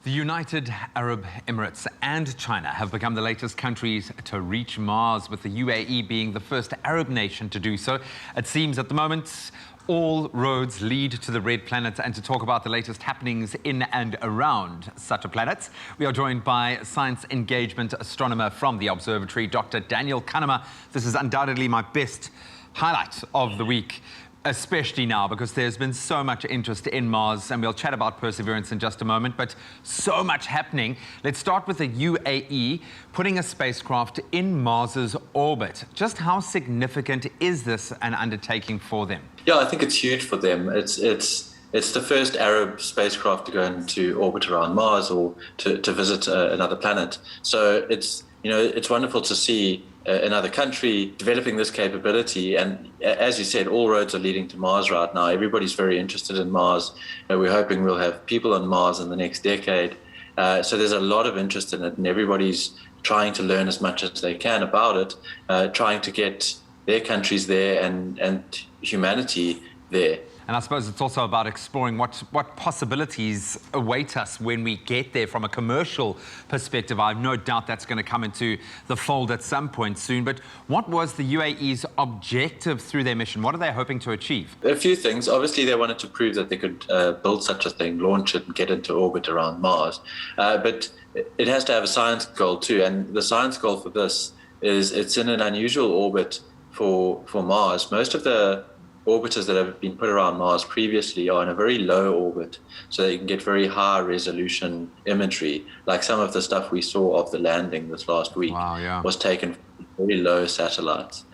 The United Arab Emirates and China have become the latest countries to reach Mars, with the UAE being the first Arab nation to do so. It seems at the moment all roads lead to the red planet, and to talk about the latest happenings in and around such a planet, we are joined by science engagement astronomer from the observatory, Dr. Daniel Kahnemer. This is undoubtedly my best highlight of the week, especially now because there's been so much interest in Mars, and we'll chat about Perseverance in just a moment, but so much happening. Let's start with the UAE putting a spacecraft in Mars's orbit. Just how significant is this an undertaking for them? Yeah, I think it's huge for them. It's the first Arab spacecraft to go into orbit around Mars or to visit another planet. So it's wonderful to see another country developing this capability. And as you said, all roads are leading to Mars right now. Everybody's very interested in Mars. We're hoping we'll have people on Mars in the next decade. So there's a lot of interest in it, and everybody's trying to learn as much as they can about it, trying to get their countries there and humanity there. And I suppose it's also about exploring what possibilities await us when we get there from a commercial perspective. I have no doubt that's going to come into the fold at some point soon. But what was the UAE's objective through their mission? What are they hoping to achieve? A few things. Obviously, they wanted to prove that they could build such a thing, launch it and get into orbit around Mars. But it has to have a science goal too. And the science goal for this is it's in an unusual orbit for Mars. Most of the orbiters that have been put around Mars previously are in a very low orbit, so that you can get very high resolution imagery, like some of the stuff we saw of the landing this last week. Wow, yeah. Was taken from very low satellites.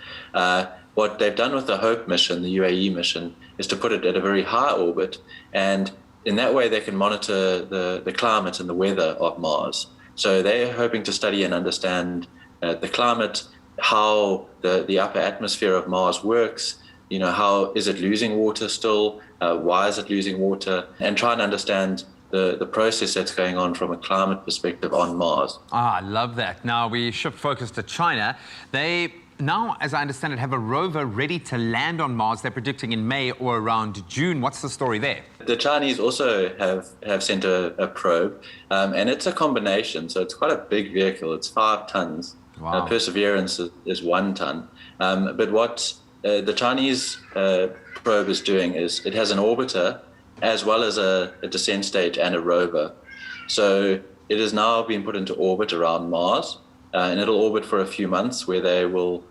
What they've done with the HOPE mission, the UAE mission, is to put it at a very high orbit, and in that way they can monitor the climate and the weather of Mars. So they're hoping to study and understand the climate, how the upper atmosphere of Mars works. How is it losing water still? Why is it losing water? And try and understand the process that's going on from a climate perspective on Mars. I love that. Now, we shift focus to China. They now, as I understand it, have a rover ready to land on Mars. They're predicting in May or around June. What's the story there? The Chinese also have sent a probe, and it's a combination. So it's quite a big vehicle. It's 5 tons. Wow. Perseverance is 1 ton. But what the Chinese probe is doing is it has an orbiter as well as a descent stage and a rover. So it has now been put into orbit around Mars, and it'll orbit for a few months, where they will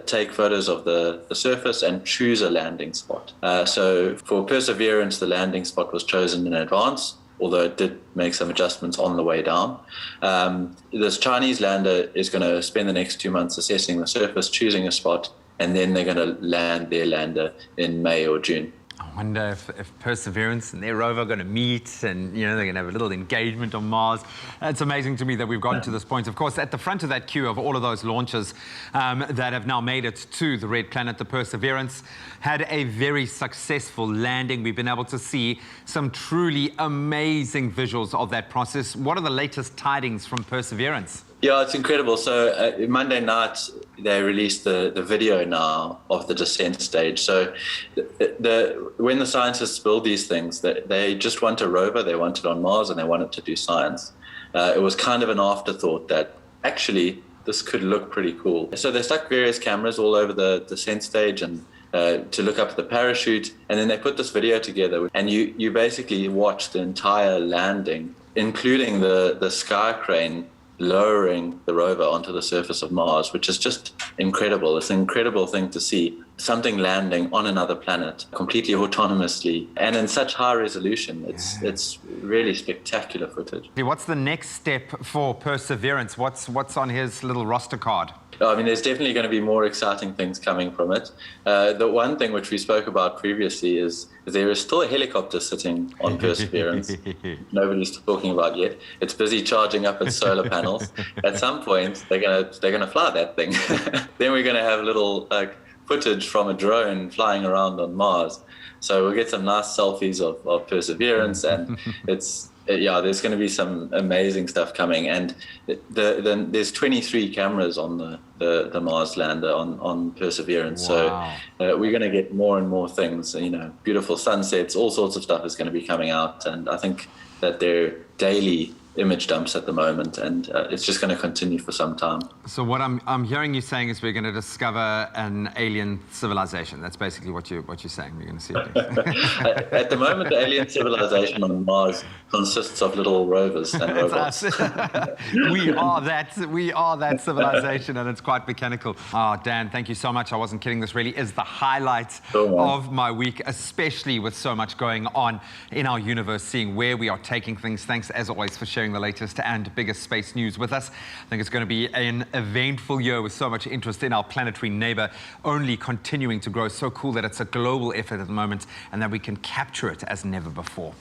take photos of the surface and choose a landing spot. So for Perseverance, the landing spot was chosen in advance, although it did make some adjustments on the way down. This Chinese lander is going to spend the next 2 months assessing the surface, choosing a spot, and then they're going to land their lander in May or June. I wonder if Perseverance and their rover are going to meet, and they're going to have a little engagement on Mars. It's amazing to me that we've gotten to this point. Of course, at the front of that queue of all of those launches that have now made it to the red planet, the Perseverance had a very successful landing. We've been able to see some truly amazing visuals of that process. What are the latest tidings from Perseverance? Yeah, it's incredible. So Monday night, they released the video now of the descent stage. So when the scientists build these things, they just want a rover, they want it on Mars, and they want it to do science. It was kind of an afterthought that actually this could look pretty cool. So they stuck various cameras all over the descent stage and to look up the parachute, and then they put this video together, and you basically watch the entire landing, including the sky crane lowering the rover onto the surface of Mars, which is just incredible. It's an incredible thing to see, something landing on another planet completely autonomously and in such high resolution. It's really spectacular footage. What's the next step for Perseverance? What's on his little roster card? I mean, there's definitely going to be more exciting things coming from it. The one thing which we spoke about previously is there is still a helicopter sitting on Perseverance. Nobody's talking about yet. It's busy charging up its solar panels. At some point, they're gonna fly that thing. Then we're going to have little footage from a drone flying around on Mars. So we'll get some nice selfies of Perseverance, and there's going to be some amazing stuff coming. And there's 23 cameras on the Mars lander on Perseverance. Wow. So we're going to get more and more things. Beautiful sunsets, all sorts of stuff is going to be coming out, and I think that they're daily image dumps at the moment, and it's just going to continue for some time. So what I'm hearing you saying is we're going to discover an alien civilization. That's basically what you're saying. We're going to see. At the moment, the alien civilization on Mars consists of little rovers and robots. We are that civilization, and it's quite mechanical. Oh, Dan, thank you so much. I wasn't kidding. This really is the highlight of my week, especially with so much going on in our universe, seeing where we are taking things. Thanks, as always, for sharing the latest and biggest space news with us. I think it's going to be an eventful year with so much interest in our planetary neighbor, only continuing to grow. So cool that it's a global effort at the moment and that we can capture it as never before.